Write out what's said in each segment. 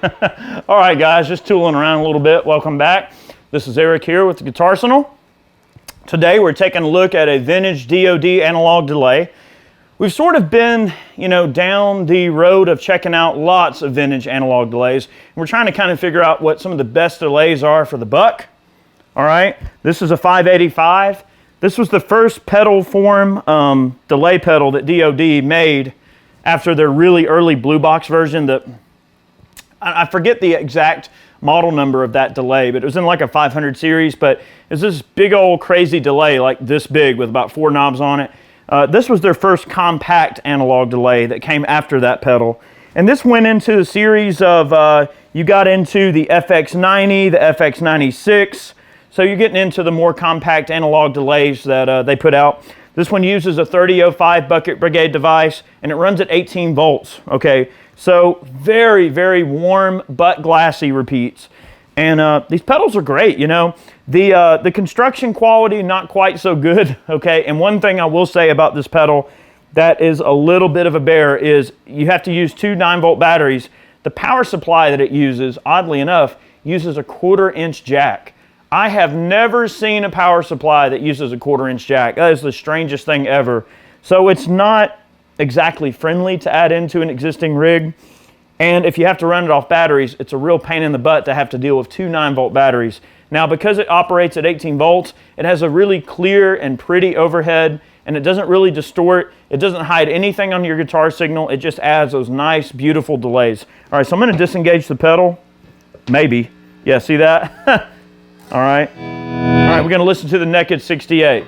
All right, guys, just tooling around a little bit. Welcome back. This is Eric here with the Guitarsenal. Today we're taking a look at a vintage DOD analog delay. We've sort of been, down the road of checking out lots of vintage analog delays. We're trying to kind of figure out what some of the best delays are for the buck. All right, this is a 585. This was the first pedal form delay pedal that DOD made after their really early blue box version. I forget the exact model number of that delay, but it was in like a 500 series, but it's this big old crazy delay like this big with about 4 knobs on it. This was their first compact analog delay that came after that pedal. And this went into the series of, you got into the FX90, the FX96, so you're getting into the more compact analog delays that they put out. This one uses a 3005 bucket brigade device, and it runs at 18 volts, okay? So very, very warm but glassy repeats. And these pedals are great, The construction quality, not quite so good, okay? And one thing I will say about this pedal that is a little bit of a bear is you have to use 2 9-volt batteries. The power supply that it uses, oddly enough, uses a 1/4-inch jack. I have never seen a power supply that uses a 1/4-inch jack. That is the strangest thing ever. So it's not exactly friendly to add into an existing rig. And if you have to run it off batteries, it's a real pain in the butt to have to deal with 2 9-volt batteries. Now, because it operates at 18 volts, it has a really clear and pretty overhead, and it doesn't really distort. It doesn't hide anything on your guitar signal. It just adds those nice, beautiful delays. All right, so I'm going to disengage the pedal. Maybe. Yeah, see that? All right. All right, we're going to listen to the Naked 68.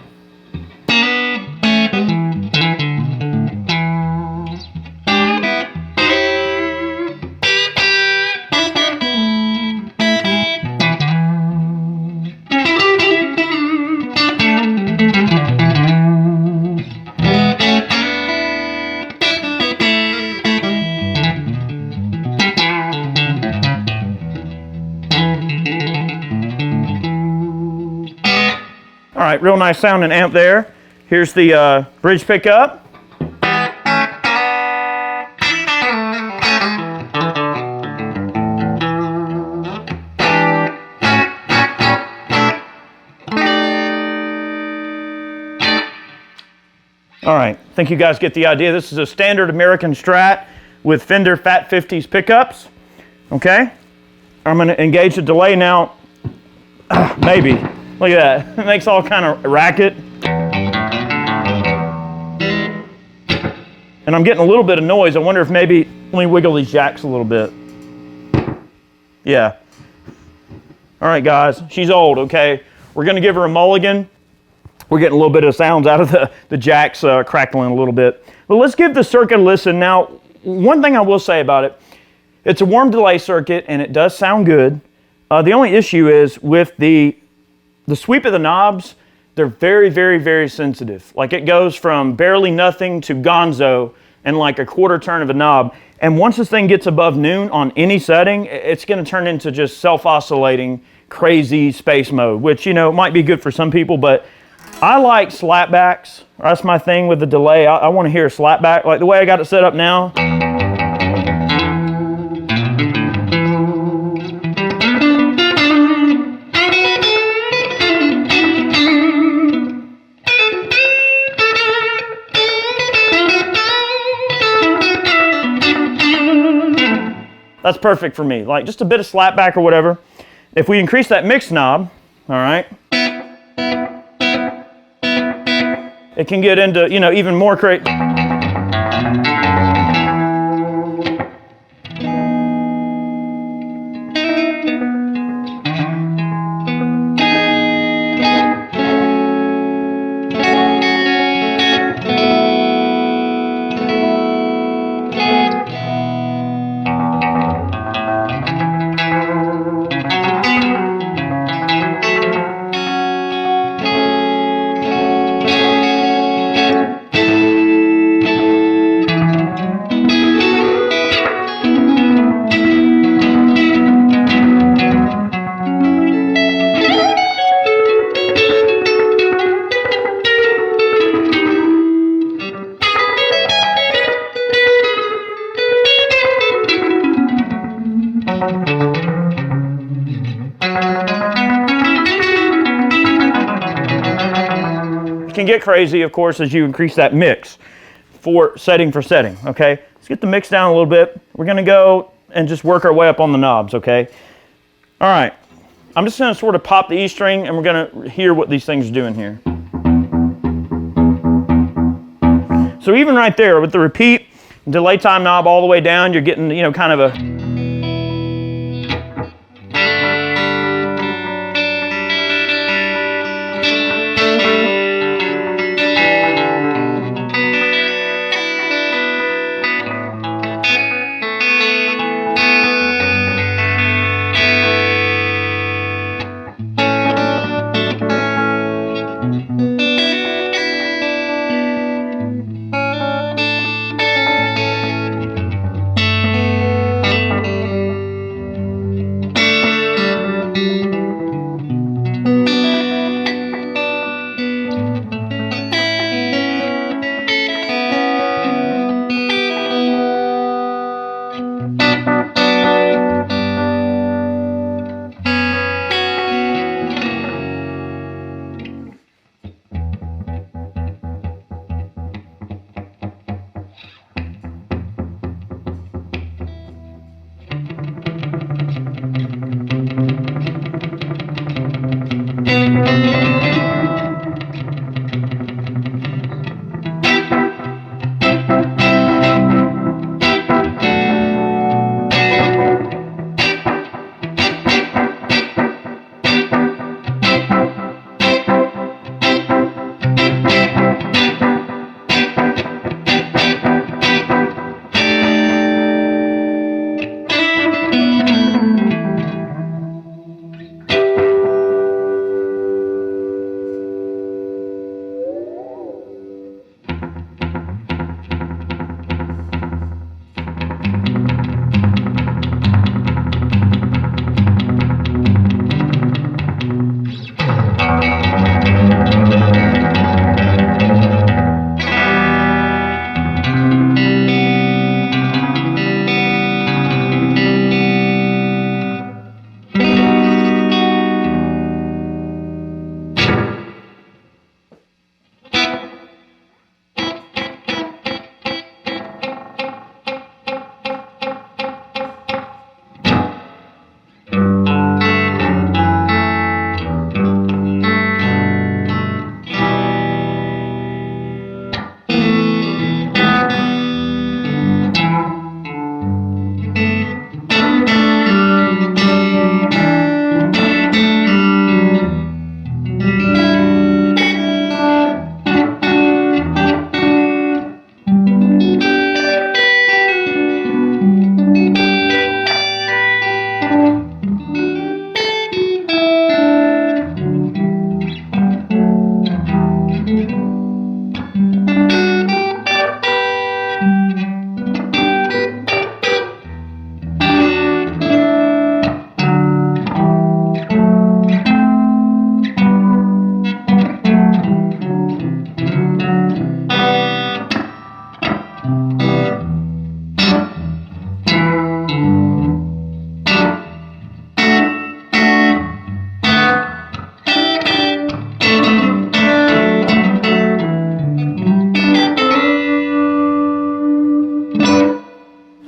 All right, real nice sounding amp there. Here's the bridge pickup. All right, I think you guys get the idea. This is a standard American Strat with Fender Fat 50s pickups. Okay, I'm going to engage the delay now. Maybe. Look at that. It makes all kind of racket. And I'm getting a little bit of noise. I wonder if maybe, let me wiggle these jacks a little bit. Yeah. All right, guys. She's old, okay? We're going to give her a mulligan. We're getting a little bit of sounds out of the jacks crackling a little bit. But let's give the circuit a listen. Now, one thing I will say about it, it's a warm delay circuit, and it does sound good. The only issue is with the sweep of the knobs, they're very, very, very sensitive. Like it goes from barely nothing to gonzo in like a 1/4 turn of a knob. And once this thing gets above noon on any setting, it's going to turn into just self-oscillating, crazy space mode, which, might be good for some people, but I like slapbacks. That's my thing with the delay. I want to hear a slapback. Like the way I got it set up now. That's perfect for me, like just a bit of slapback or whatever. If we increase that mix knob, all right, it can get into, even more crazy. can get crazy, of course, as you increase that mix for setting, okay? Let's get the mix down a little bit. We're gonna go and just work our way up on the knobs, okay? All right, I'm just gonna sort of pop the E string and we're gonna hear what these things are doing here. So even right there with the repeat, delay time knob all the way down, you're getting, you know, kind of a...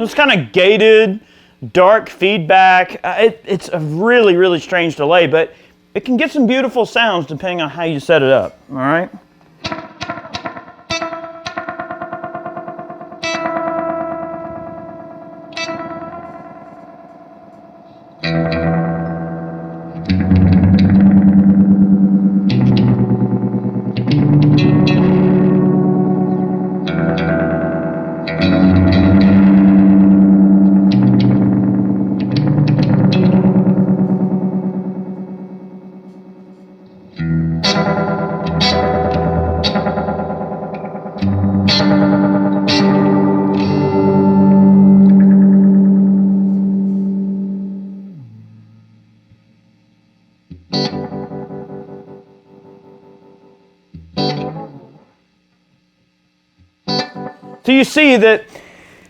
It's kind of gated, dark feedback. It's a really, really strange delay, but it can get some beautiful sounds depending on how you set it up, all right? So you see that,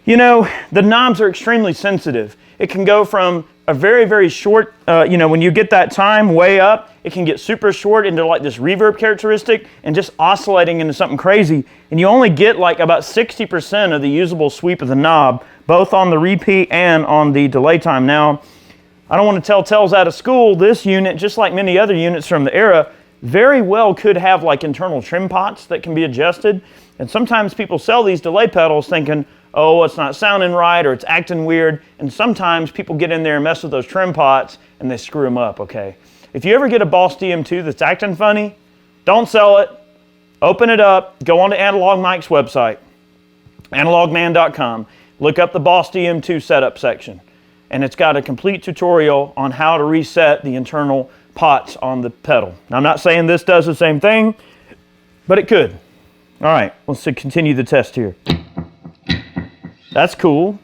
you know, the knobs are extremely sensitive. It can go from a very, very short, you know, when you get that time way up, it can get super short into like this reverb characteristic and just oscillating into something crazy. And you only get like about 60% of the usable sweep of the knob, both on the repeat and on the delay time. Now, I don't want to tell tales out of school. This unit, just like many other units from the era, very well could have like internal trim pots that can be adjusted. And sometimes people sell these delay pedals thinking, oh, it's not sounding right or it's acting weird. And sometimes people get in there and mess with those trim pots and they screw them up, okay? If you ever get a Boss DM2 that's acting funny, don't sell it. Open it up, go on to Analog Mike's website, analogman.com. Look up the Boss DM2 setup section. And it's got a complete tutorial on how to reset the internal pots on the pedal. Now, I'm not saying this does the same thing, but it could. All right, let's continue the test here. That's cool.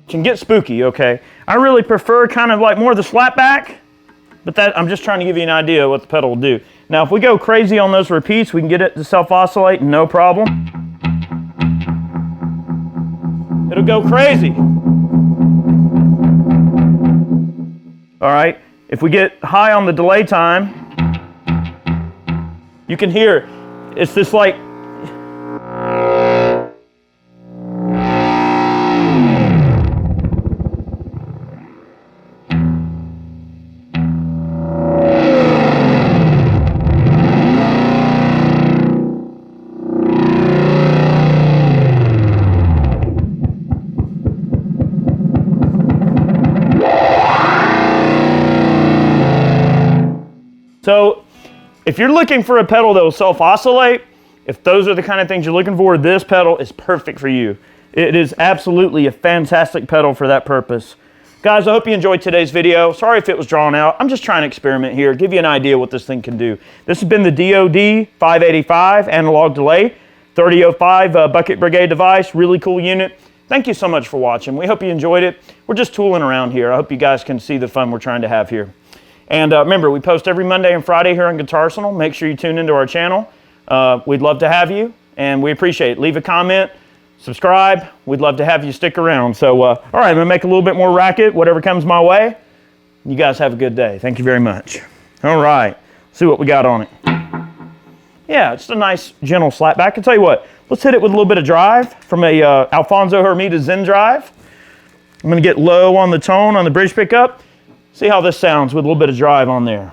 Can get spooky, okay? I really prefer kind of like more of the slap back, but that I'm just trying to give you an idea of what the pedal will do. Now, if we go crazy on those repeats, we can get it to self-oscillate, no problem. It'll go crazy. All right, if we get high on the delay time, you can hear it's this like, so if you're looking for a pedal that will self-oscillate, if those are the kind of things you're looking for, this pedal is perfect for you. It is absolutely a fantastic pedal for that purpose. Guys, I hope you enjoyed today's video. Sorry if it was drawn out. I'm just trying to experiment here, give you an idea what this thing can do. This has been the DOD 585 analog delay, 3005 bucket brigade device, really cool unit. Thank you so much for watching. We hope you enjoyed it. We're just tooling around here. I hope you guys can see the fun we're trying to have here. And remember, we post every Monday and Friday here on Guitarsenal. Make sure you tune into our channel. We'd love to have you, and we appreciate it. Leave a comment, subscribe. We'd love to have you stick around. So, all right, I'm going to make a little bit more racket, whatever comes my way. You guys have a good day. Thank you very much. All right, see what we got on it. Yeah, it's a nice, gentle slap back. I'll tell you what, let's hit it with a little bit of drive from a Alfonso Hermida Zen drive. I'm going to get low on the tone on the bridge pickup. See how this sounds with a little bit of drive on there.